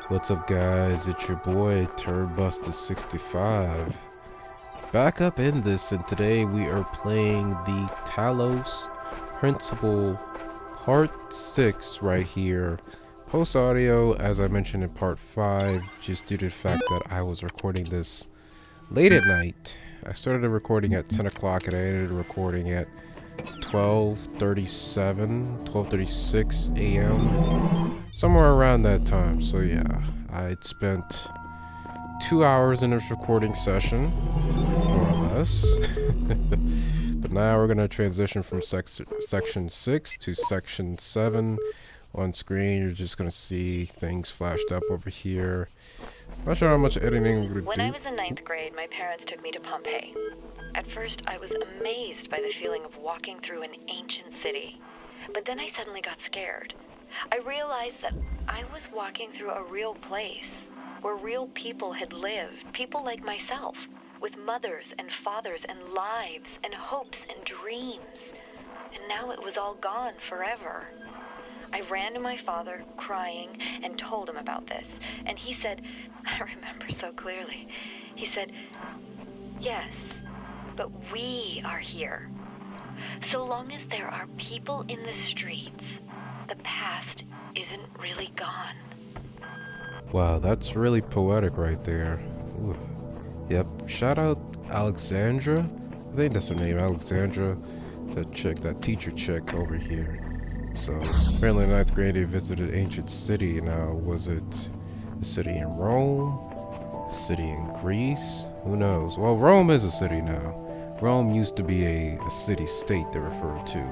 What's up, guys? It's your boy Turnbuster65 back up in this, and today we are playing the Talos Principle Part 6 right here. Post audio, as I mentioned in Part 5, just due to the fact that I was recording this late at night. I started the recording at 10 o'clock and I ended the recording at 12:36 a.m. somewhere around that time. So yeah, I'd spent 2 hours in this recording session, more or less. But now we're gonna transition from section 6 to section 7. On screen, you're just gonna see things flashed up over here. Not sure how much editing we're gonna do. When I was in 9th grade, my parents took me to Pompeii. At first, I was amazed by the feeling of walking through an ancient city. But then I suddenly got scared. I realized that I was walking through a real place, where real people had lived, people like myself, with mothers and fathers and lives and hopes and dreams. And now it was all gone forever. I ran to my father, crying, and told him about this. And he said, I remember so clearly, he said, yes, but we are here. So long as there are people in the streets, the past isn't really gone. Wow, that's really poetic right there. Ooh. Yep, shout out Alexandra. I think that's her name, Alexandra. That chick, that teacher chick over here. So, apparently in 9th grade they visited ancient city. Now, was it a city in Rome? A city in Greece? Who knows? Well, Rome is a city now. Rome used to be a city-state they referred to.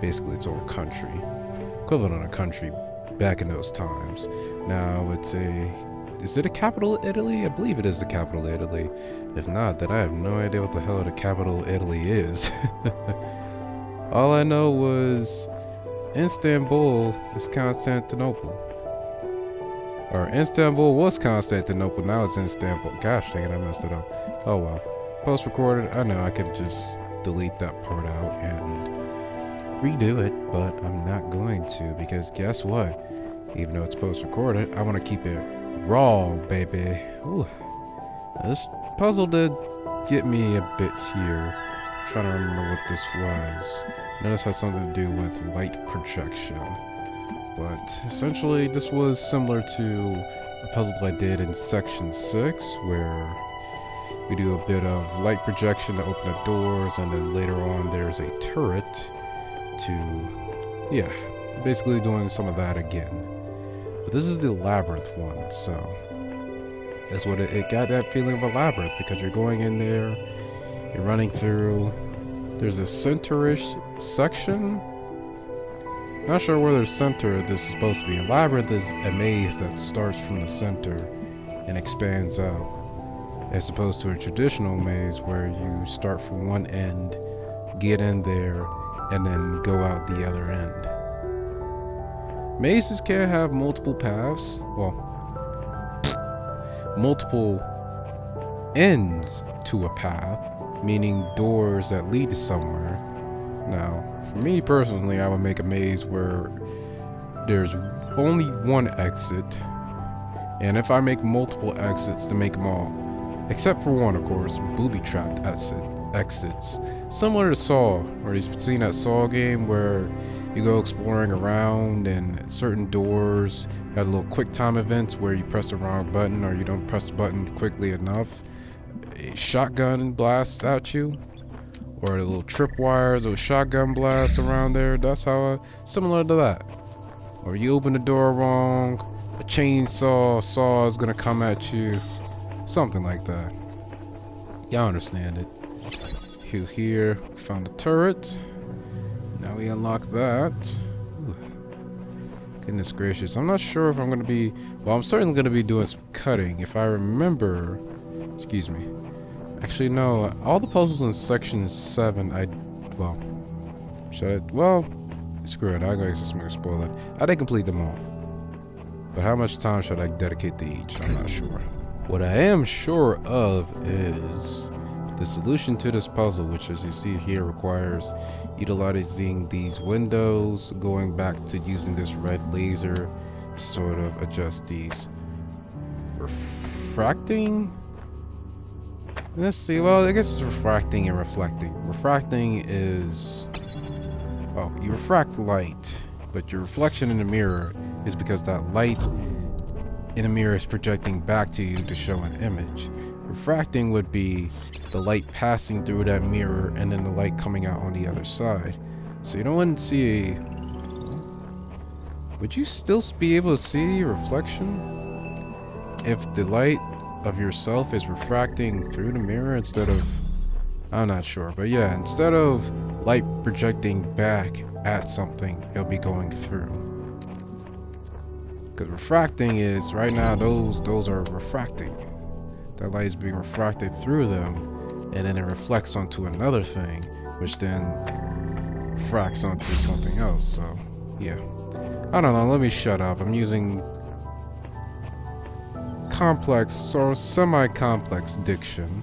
Basically its own country. Equivalent of a country back in those times. Now, is it a capital of Italy? I believe it is the capital of Italy. If not, then I have no idea what the hell the capital of Italy is. All I know was Istanbul is Constantinople. Or Istanbul was Constantinople, now it's Istanbul. Gosh dang it, I messed it up. Oh well. Post-recorded, I know I could just delete that part out and redo it, but I'm not going to, because guess what? Even though it's post-recorded, I want to keep it raw, baby. Ooh. Now, this puzzle did get me a bit here. I'm trying to remember what this was. Notice has something to do with light projection, but essentially this was similar to a puzzle that I did in section 6, where we do a bit of light projection to open the doors, and then later on there's a turret to, yeah, basically doing some of that again. But this is the Labyrinth one, so that's what it got, that feeling of a labyrinth, because you're going in there, you're running through. There's a center-ish section. Not sure where the center this is supposed to be. A labyrinth is a maze that starts from the center and expands out, as opposed to a traditional maze where you start from one end, get in there, and then go out the other end. Mazes can have multiple paths. Well, multiple ends to a path, meaning doors that lead to somewhere. Now, for me personally, I would make a maze where there's only one exit, and if I make multiple exits, to make them all, except for one, of course, booby-trapped exits. Similar to Saw, or you've seen that Saw game where you go exploring around and certain doors have little quick time events where you press the wrong button or you don't press the button quickly enough. A shotgun blasts at you, or the little tripwires or shotgun blasts around there. That's how similar to that. Or you open the door wrong, a chainsaw saw is gonna come at you, something like that. Y'all understand it. Here, we found the turret. Now we unlock that. Ooh. Goodness gracious, I'm not sure if I'm gonna be. Well, I'm certainly gonna be doing some cutting if I remember. Excuse me. Actually, no. All the puzzles in section 7, well, screw it. I guess I'm gonna spoil it. I didn't complete them all. But how much time should I dedicate to each? I'm not sure. What I am sure of is the solution to this puzzle, which, as you see here, requires utilizing these windows, going back to using this red laser to sort of adjust these refracting? Let's see. Well, I guess it's refracting and reflecting. Refracting is... Oh, you refract light, but your reflection in the mirror is because that light in the mirror is projecting back to you to show an image. Refracting would be the light passing through that mirror and then the light coming out on the other side. So you don't see a... Would you still be able to see your reflection if the light of yourself is refracting through the mirror instead of... I'm not sure, but yeah, instead of light projecting back at something, it'll be going through. Because refracting is, right now, those are refracting. That light is being refracted through them, and then it reflects onto another thing, which then refracts onto something else. So, yeah. I don't know, let me shut up. I'm using complex or semi-complex diction.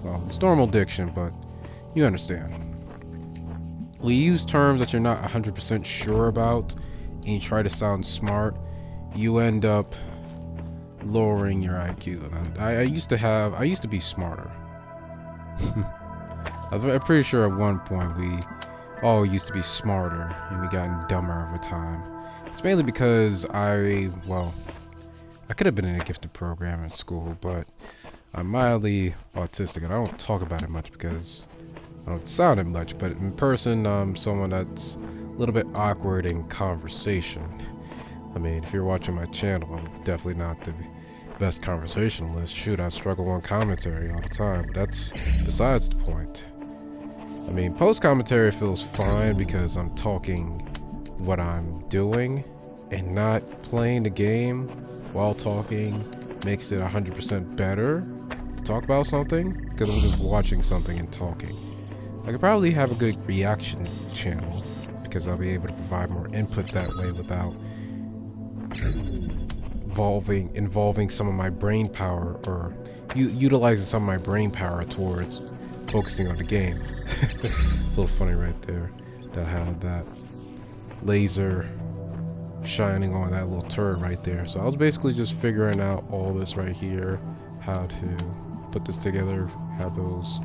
Well, it's normal diction, but you understand. We use terms that you're not 100% sure about, and you try to sound smart, you end up lowering your IQ. And I used to be smarter. I'm pretty sure at one point we all used to be smarter, and we got dumber over time. It's mainly because I could have been in a gifted program in school, but I'm mildly autistic, and I don't talk about it much because I don't sound it much, but in person, I'm someone that's a little bit awkward in conversation. I mean, if you're watching my channel, I'm definitely not the best conversationalist. Shoot, I struggle on commentary all the time, but that's besides the point. I mean, post-commentary feels fine because I'm talking what I'm doing and not playing the game while talking makes it 100% better to talk about something because I'm just watching something and talking. I could probably have a good reaction channel because I'll be able to provide more input that way without involving some of my brain power or utilizing some of my brain power towards focusing on the game. A little funny right there that I had that laser shining on that little turret right there. So I was basically just figuring out all this right here, how to put this together, have those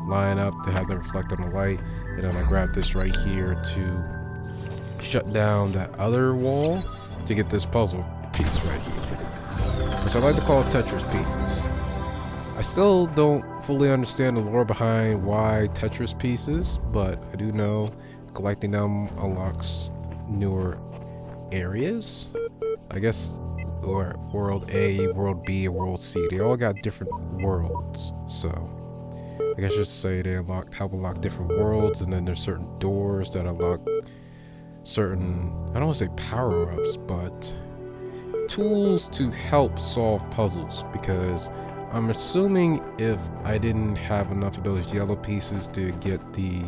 line up to have them reflect on the light, and then I grabbed this right here to shut down that other wall to get this puzzle piece right here, which I like to call Tetris pieces. I still don't fully understand the lore behind why Tetris pieces, but I do know collecting them unlocks newer areas, I guess, or world A, world B, and world C. They all got different worlds, so I guess just say they help unlock different worlds, and then there's certain doors that unlock certain, I don't want to say power-ups, but tools to help solve puzzles, because I'm assuming if I didn't have enough of those yellow pieces to get the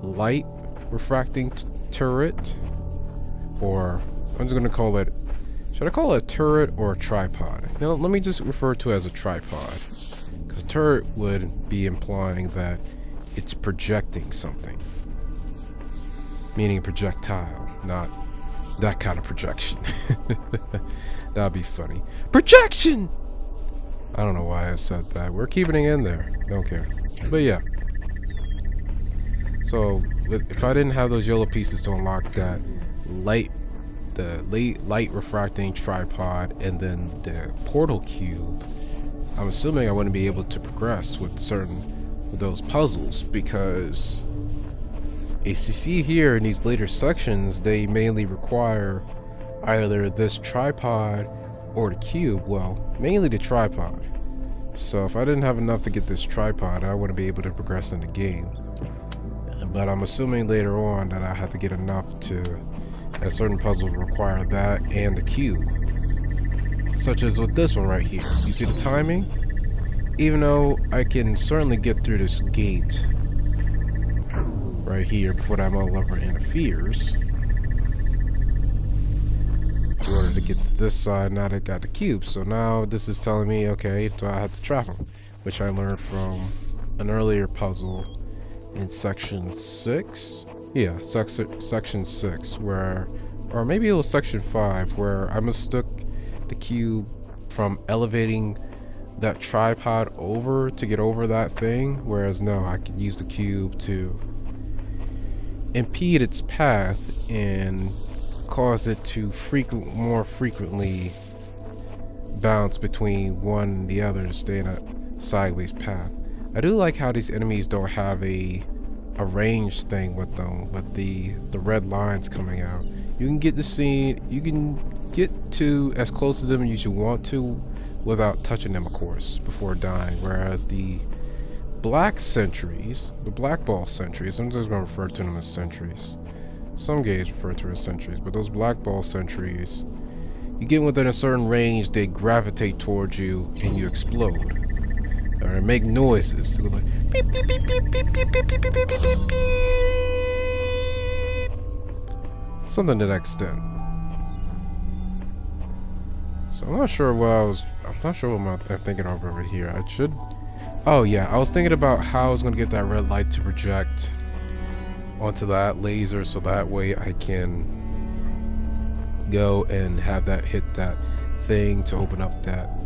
light refracting turret, or I'm just gonna call it, should I call it a turret or a tripod? No, let me just refer to it as a tripod, because a turret would be implying that it's projecting something, meaning a projectile, not that kind of projection. That'd be funny. Projection! I don't know why I said that. We're keeping it in there. Don't care. But yeah. So if I didn't have those yellow pieces to unlock that light refracting tripod and then the portal cube, I'm assuming I wouldn't be able to progress with those puzzles, because as you see here in these later sections, they mainly require either this tripod or the cube. Well, mainly the tripod. So if I didn't have enough to get this tripod, I wouldn't be able to progress in the game. But I'm assuming later on that I have to get enough to, as certain puzzles require that and the cube. Such as with this one right here. You see the timing? Even though I can certainly get through this gate right here before that mother interferes, in order to get to this side, now they got the cube. So now this is telling me, okay, so I have to trap them, which I learned from an earlier puzzle in section 6. Yeah, section 6, where, or maybe it was section 5, where I mistook the cube from elevating that tripod over to get over that thing, whereas no, I can use the cube to impede its path and cause it to more frequently bounce between one and the other to stay in a sideways path. I do like how these enemies don't have a range thing with them, with the red lines coming out. You can get to as close to them as you want to without touching them, of course, before dying. Whereas the black sentries, the black ball sentries, I'm just going to refer to them as sentries. Some games refer to them as sentries, but those black ball sentries, you get within a certain range, they gravitate towards you and you explode. Or make noises. They go like beep, beep, beep, beep, beep, beep, beep, beep, beep, beep, beep, beep. Something to that extent. So I'm not sure what I'm thinking of over here. Oh yeah, I was thinking about how I was gonna get that red light to project onto that laser, so that way I can go and have that hit that thing to open up that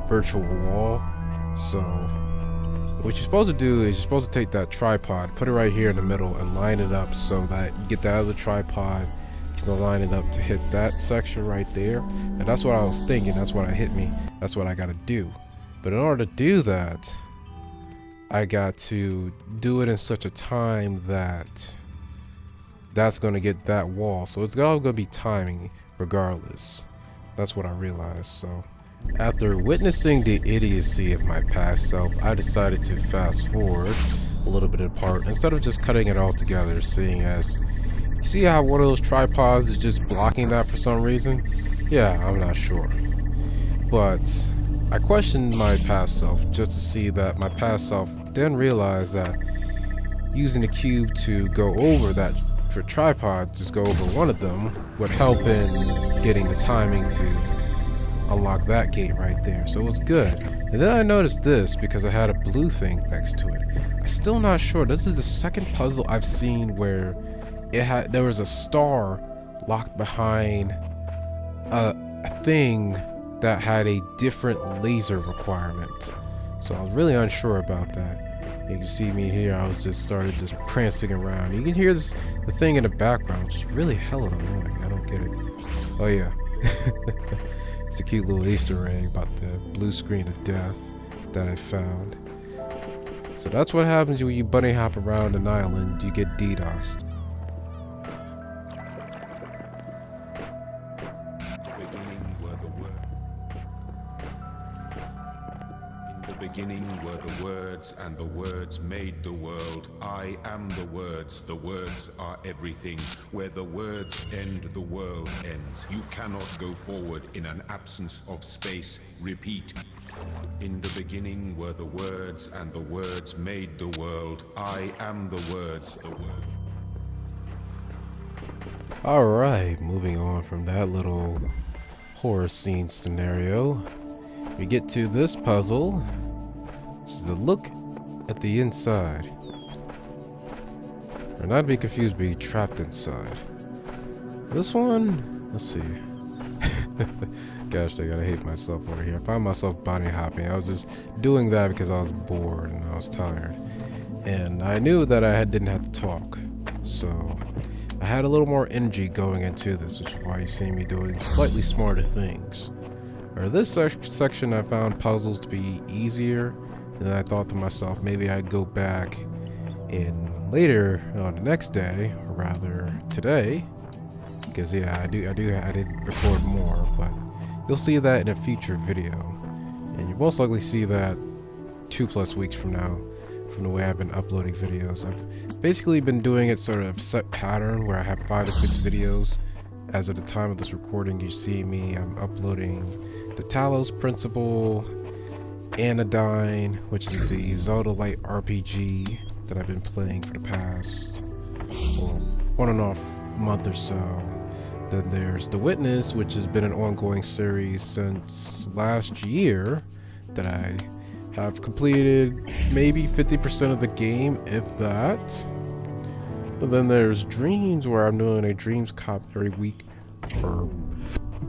virtual wall. So what you're supposed to do is you're supposed to take that tripod, put it right here in the middle, and line it up so that you get that other tripod, you can line it up to hit that section right there. And that's what I was thinking. That's what hit me. That's what I got to do. But in order to do that, I got to do it in such a time that that's going to get that wall. So it's all going to be timing regardless. That's what I realized. So after witnessing the idiocy of my past self, I decided to fast forward a little bit apart instead of just cutting it all together, seeing as you see how one of those tripods is just blocking that for some reason. Yeah, I'm not sure, but I questioned my past self just to see that my past self didn't realize that using the cube to go over that for tripod, just go over one of them, would help in getting the timing to unlock that gate right there. So it was good. And then I noticed this because I had a blue thing next to it. I'm still not sure. This is the second puzzle I've seen where there was a star locked behind a thing that had a different laser requirement. So I was really unsure about that. You can see me here, I was just prancing around. You can hear the thing in the background, which is really hella annoying. I don't get it. Oh yeah. It's a cute little Easter egg about the blue screen of death that I found. So that's what happens when you bunny hop around an island, you get DDoSed. Beginning were the words, and the words made the world. I am the words are everything. Where the words end, the world ends. You cannot go forward in an absence of space. Repeat. In the beginning were the words, and the words made the world. I am the words, Alright, moving on from that little horror scene scenario, we get to this puzzle, which is a look at the inside. Or not to be confused, be trapped inside. This one, let's see. Gosh, I gotta hate myself over here. I found myself bunny hopping. I was just doing that because I was bored and I was tired. And I knew that I didn't have to talk. So I had a little more energy going into this, which is why you see me doing slightly smarter things. Or this section I found puzzles to be easier, and then I thought to myself maybe I'd go back in later on the next day, or rather today, because yeah, I did record more, but you'll see that in a future video, and you'll most likely see that 2+ weeks from now, from the way I've been uploading videos. I've basically been doing it sort of set pattern where I have 5 to 6 videos. As of the time of this recording, you see me, I'm uploading the Talos Principle, Anodyne, which is the Zelda Light RPG that I've been playing for the past, well, on and off month or so. Then there's The Witness, which has been an ongoing series since last year that I have completed maybe 50% of the game, if that. But then there's Dreams, where I'm doing a Dreams cop every week, or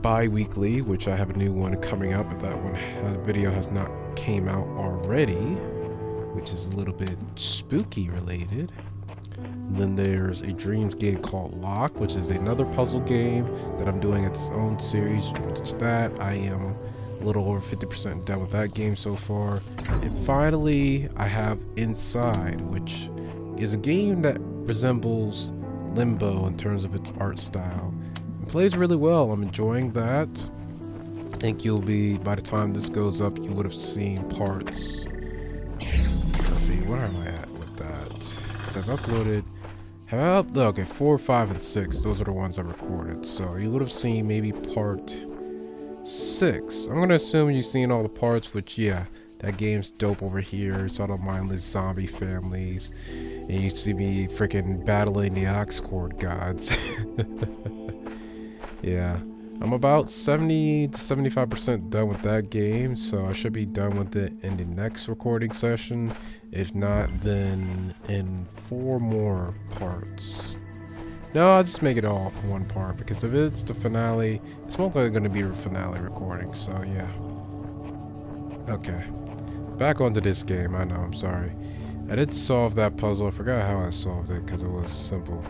bi-weekly, which I have a new one coming up, if that one video has not came out already, which is a little bit spooky related. And then there's a dreams game called Lock, which is another puzzle game that I'm doing its own series. Which that I am a little over 50% done with that game so far. And finally, I have Inside, which is a game that resembles Limbo in terms of its art style. It plays really well. I'm enjoying that. I think you'll be, by the time this goes up, you would have seen parts. Let's see, where am I at with that? So I've uploaded, okay, 4, 5, and 6. Those are the ones I recorded. So you would have seen maybe part 6. I'm gonna assume you've seen all the parts, which, yeah, that game's dope over here. It's all the mindless zombie families. And you see me freaking battling the ox cord gods. Yeah, I'm about 70 to 75% done with that game, so I should be done with it in the next recording session. If not, then in 4 more parts. No, I'll just make it all one part, because if it's the finale, it's most likely going to be a finale recording, so yeah. Okay, back onto this game. I know, I'm sorry. I did solve that puzzle. I forgot how I solved it because it was simple.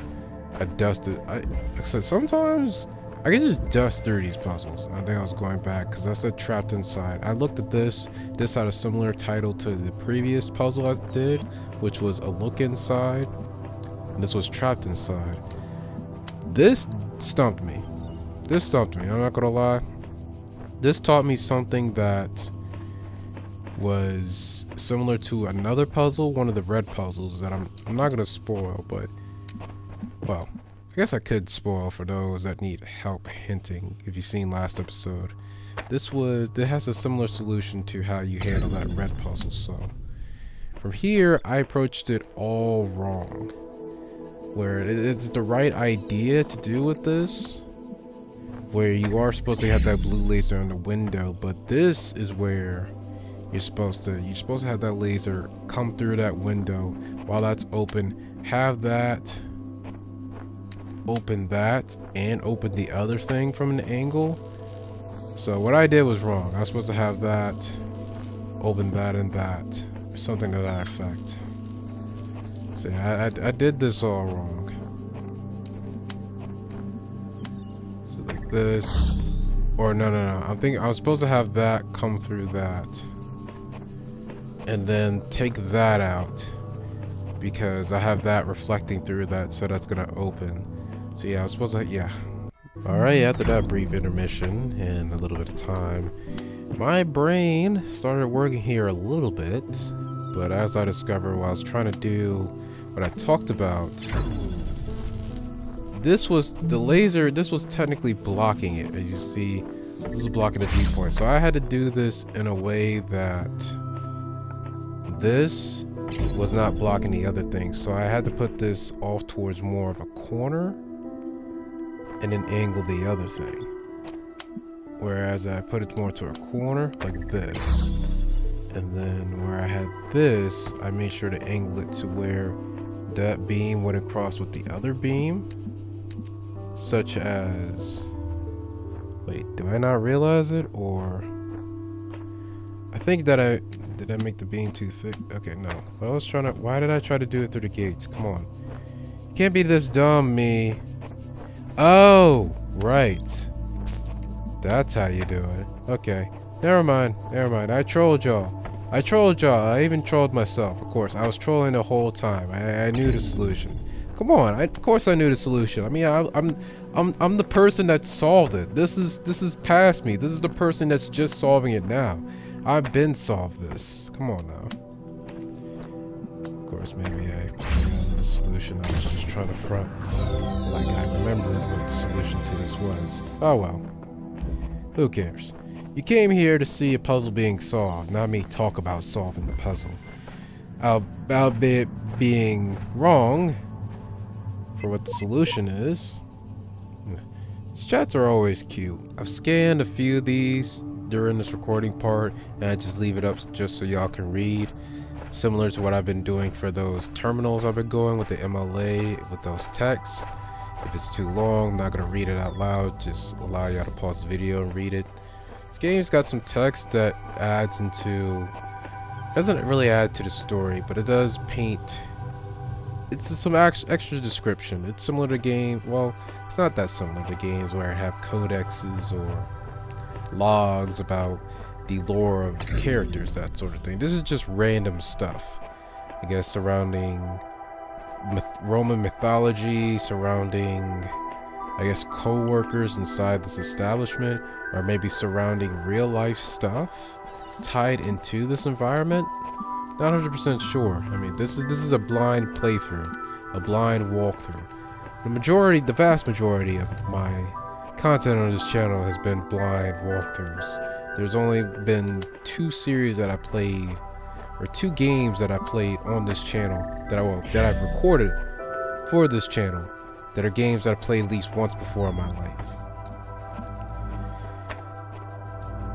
I dusted. I said sometimes I can just dust through these puzzles. I think I was going back because I said trapped inside. I looked at this. This had a similar title to the previous puzzle I did, which was a look inside. And this was trapped inside. This stumped me. I'm not gonna lie. This taught me something that was similar to another puzzle, one of the red puzzles that I'm not gonna spoil, but well, I guess I could spoil for those that need help hinting. If you've seen last episode, it has a similar solution to how you handle that red puzzle. So from here, I approached it all wrong. Where it's the right idea to do with this, where you are supposed to have that blue laser in the window, but this is where you're supposed to have that laser come through that window while that's open, have that open that and open the other thing from an angle. So what I did was wrong. I was supposed to have that open that and that, something to that effect. See, I did this all wrong. So like this, or no. I think I was supposed to have that come through that, and then take that out because I have that reflecting through that, so that's gonna open. So yeah, I was supposed to, yeah. Alright, after that brief intermission and a little bit of time, my brain started working here a little bit, but as I discovered while I was trying to do what I talked about, this was the laser, this was technically blocking it. As you see, this is blocking the viewpoint. So I had to do this in a way that this was not blocking the other thing. So I had to put this off towards more of a corner and then angle the other thing. Whereas I put it more to a corner like this. And then where I had this, I made sure to angle it to where that beam went across with the other beam. Such as, wait, do I not realize it? Or I think that did I make the beam too thick? Okay, no. I was trying to, why did I try to do it through the gates? Come on. You can't be this dumb, me. Oh, right. That's how you do it. Okay. Never mind. I trolled y'all. I even trolled myself, of course. I was trolling the whole time. I knew the solution. Come on. Of course I knew the solution. I mean, I'm the person that solved it. This is past me. This is the person that's just solving it now. I've been solved this. Come on now. Of course, maybe I forgot the solution. I was just trying to front like I remembered what the solution to this was. Oh well. Who cares? You came here to see a puzzle being solved, not me talk about solving the puzzle. Albeit being wrong for what the solution is. These chats are always cute. I've scanned a few of these during this recording part, and I just leave it up just so y'all can read. Similar to what I've been doing for those terminals I've been going with the MLA, with those texts. If it's too long, I'm not gonna read it out loud, just allow y'all to pause the video and read it. This game's got some text that doesn't really add to the story, but it does paint. It's some extra description. It's similar to game. Well, it's not that similar to games where I have codexes or logs about the lore of the characters, that sort of thing. This is just random stuff, I guess, surrounding Roman mythology, surrounding, I guess, co-workers inside this establishment, or maybe surrounding real life stuff tied into this environment. Not 100% sure. I mean, this is a blind playthrough, a blind walkthrough. The vast majority of my content on this channel has been blind walkthroughs. There's only been 2 series that I played, or 2 games that I played on this channel that I've recorded for this channel, that are games that I played at least once before in my life.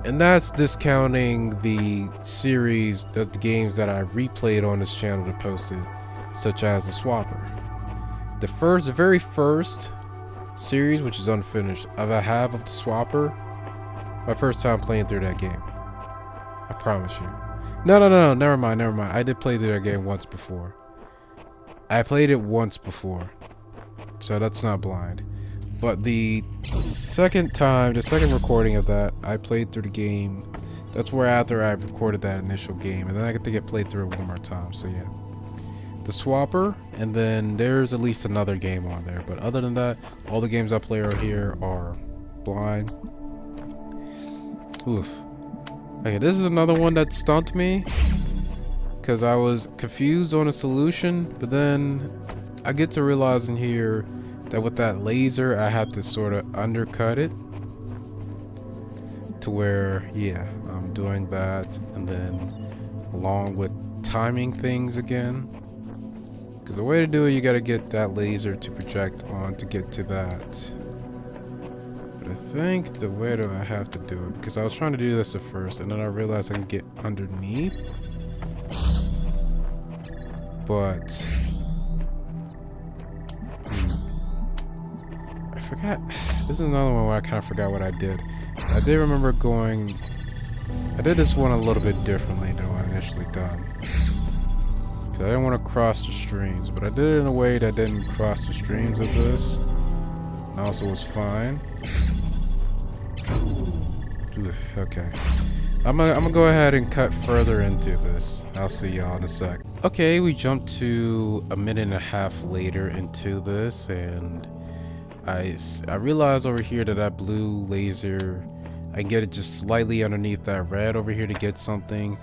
And that's discounting the series of the games that I replayed on this channel to post it, such as the Swapper. The very first series, which is unfinished, I have of the Swapper, my first time playing through that game. I promise you. No, never mind. I did play through that game once before. I played it once before, so that's not blind. But the second recording of that, I played through the game. That's where after I recorded that initial game, and then I think I played through it one more time. So yeah, the Swapper, and then there's at least another game on there. But other than that, all the games I play right here are blind. Oof. Okay, this is another one that stumped me because I was confused on a solution, but then I get to realizing here that with that laser I have to sort of undercut it to where, yeah, I'm doing that, and then along with timing things again, because the way to do it, you got to get that laser to project on to get to that. But I think the way that I have to do it, because I was trying to do this at first and then I realized I can get underneath, but I forgot. This is another one where I kind of forgot what I did. I did remember I did this one a little bit differently than what I initially done, because I didn't want to cross the streams, but I did it in a way that didn't cross the streams of this, and also was fine. Okay, I'm gonna go ahead and cut further into this. I'll see y'all in a sec. Okay, we jumped to a minute and a half later into this, and I realized over here that that blue laser, I can get it just slightly underneath that red over here to get something,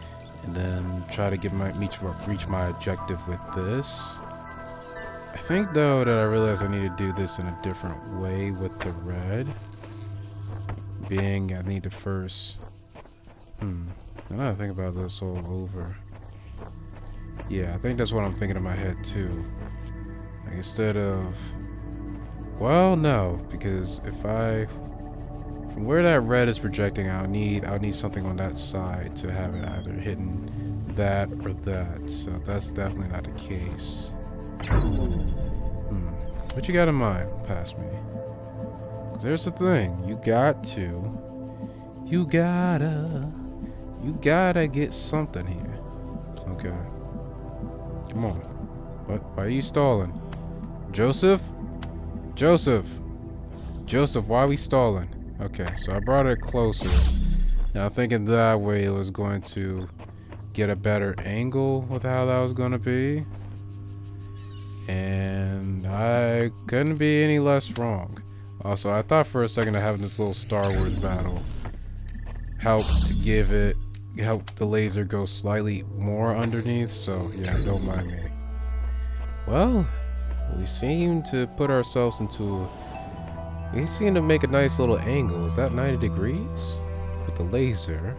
and then try to get reach my objective with this. I think though that I realized I need to do this in a different way with the red. Being I need to first now that I think about this all over, yeah, I think that's what I'm thinking in my head too. Like, instead of, well, no, because if from where that red is projecting, I'll need something on that side to have it either hitting that or that. So that's definitely not the case. What you got in mind, past me? There's the thing, you gotta get something here. Okay, come on. What? Why are you stalling? Joseph, why are we stalling? Okay, so I brought it closer. Now thinking that way it was going to get a better angle with how that was going to be, and I couldn't be any less wrong. Also, I thought for a second that having this little Star Wars battle helped the laser go slightly more underneath, so yeah, don't mind me. Well, we seem to put ourselves we seem to make a nice little angle. Is that 90 degrees? With the laser.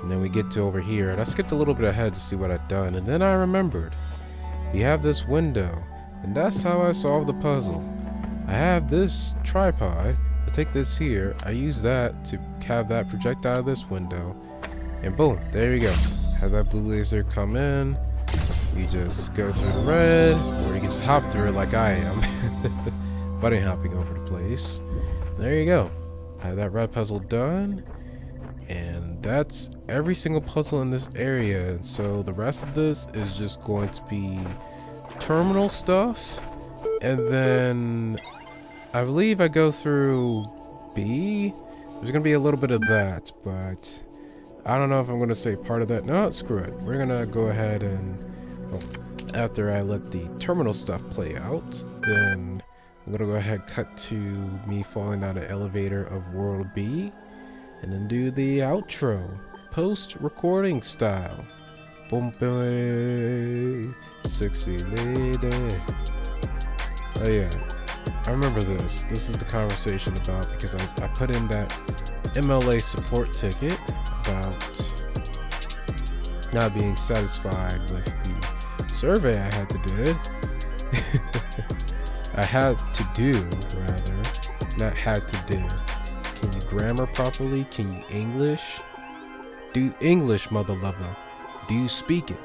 And then we get to over here, and I skipped a little bit ahead to see what I'd done, and then I remembered. We have this window, and that's how I solved the puzzle. I have this tripod. I take this here, I use that to have that project out of this window, and boom, there you go. Have that blue laser come in. You just go through the red, or you can just hop through it like I am. But bunny hopping over the place. There you go. I have that red puzzle done. And that's every single puzzle in this area. And so the rest of this is just going to be terminal stuff. And then I believe I go through B. There's going to be a little bit of that, but I don't know if I'm going to say part of that. No, screw it. We're going to go ahead and, well, after I let the terminal stuff play out, then I'm going to go ahead and cut to me falling down the elevator of World B, and then do the outro, post-recording style. Boom, boom, sexy lady. Oh yeah, I remember this. This is the conversation about, because I put in that MLA support ticket about not being satisfied with the survey I had to do. I had to do, rather, not had to do. Can you grammar properly? Can you English? Do English, mother lover. Do you speak it?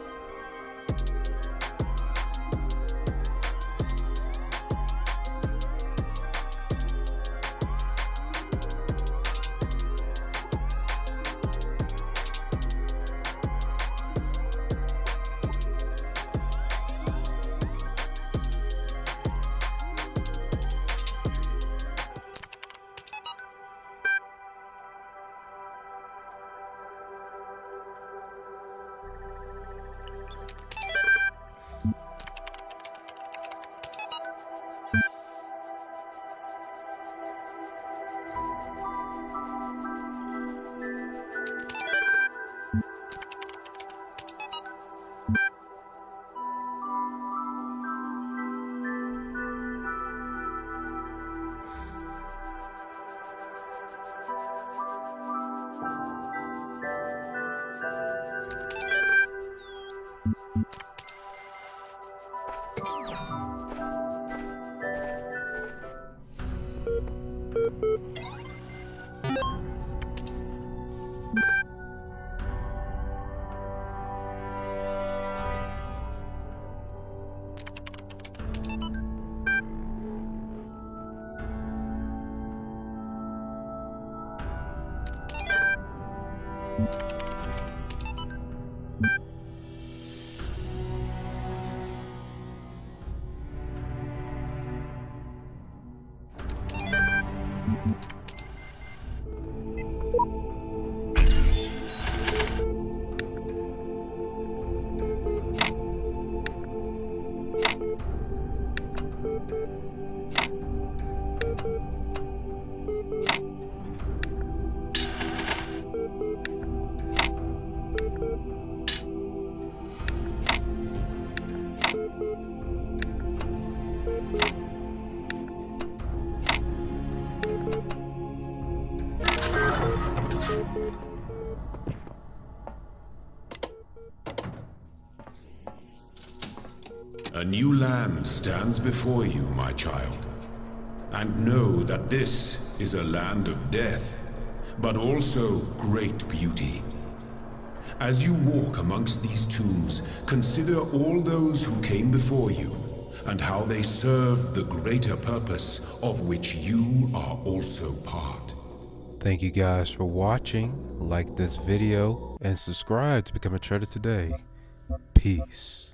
A new land stands before you, my child. And know that this is a land of death, but also great beauty. As you walk amongst these tombs, consider all those who came before you, and how they served the greater purpose of which you are also part. Thank you guys for watching. Like this video and subscribe to become a trader today. Peace.